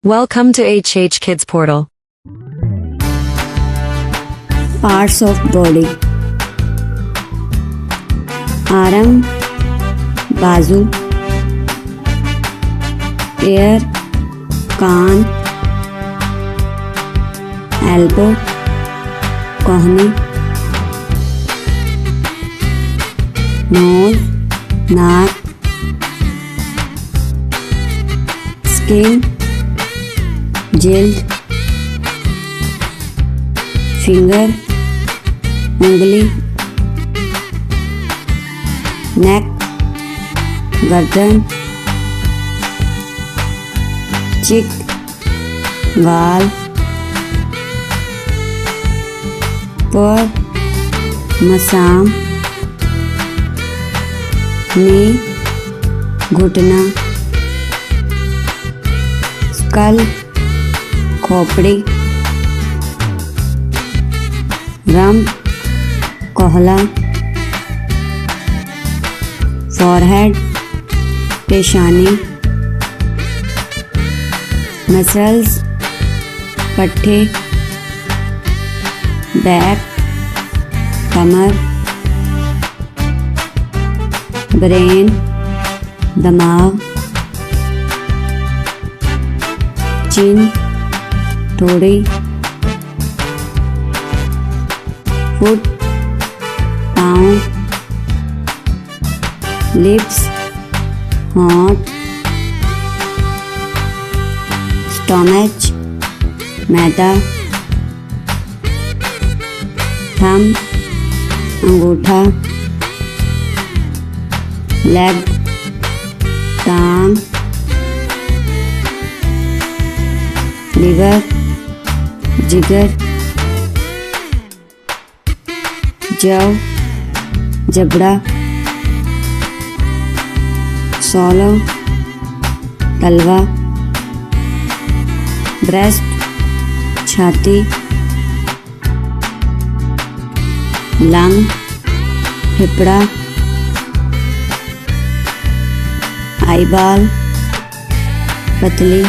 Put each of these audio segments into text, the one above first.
Welcome to HH Kids Portal. Parts of body. Arm, बाजू, ear, कान, elbow, कोहनी, nose, नाक, skin, जिल्द, finger, उंगली, नेक, गर्दन, चिक, गाल, पर, मसाम, नी, घुटना, स्कल, खोपड़ी, रंप, कोहला, फॉरहेड, पेशानी, मसल्स, पट्टे, बैक, कमर, ब्रेन, दिमाग, चिन, थोड़ी, फुट, पाँव, लिप्स, होंठ, स्टोमच, मैदा, थंब, अंगूठा, लेग, टांग, लिवर, जिगर, जव, जबड़ा, सोलो, तलवा, ब्रेस्ट, छाती, लंग, फेफड़ा, आईबॉल, पतली,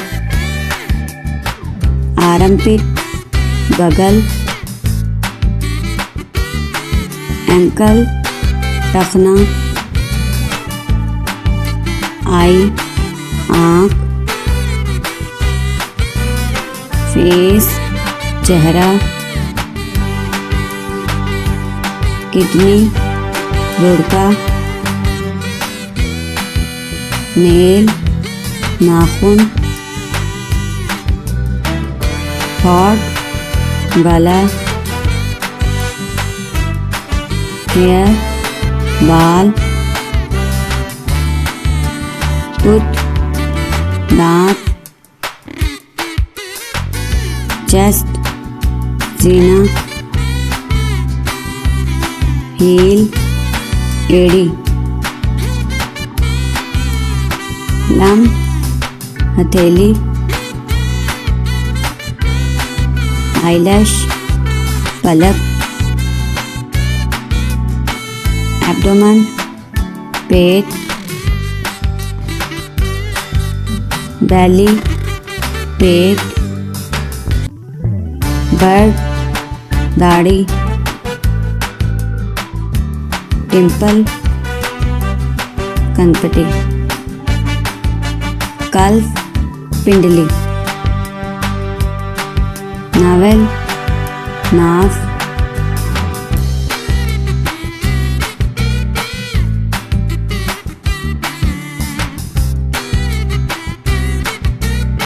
आर्मपिट, बगल, एंकल, टखना, आई, आँख, फेस, चेहरा, किडनी, गुड़का, नेल, नाखून, हॉट, गला, हेयर, बाल, टूथ, दांत, चेस्ट, सीना, हील, एड़ी, लम, हथेली, आईलैश, पलक, एब्डोमेन, पेट, बैली, पेट, बर्ड, दाढ़ी, टिम्पल, कनपटी, कल्फ, पिंडली, नावेल, नाफ,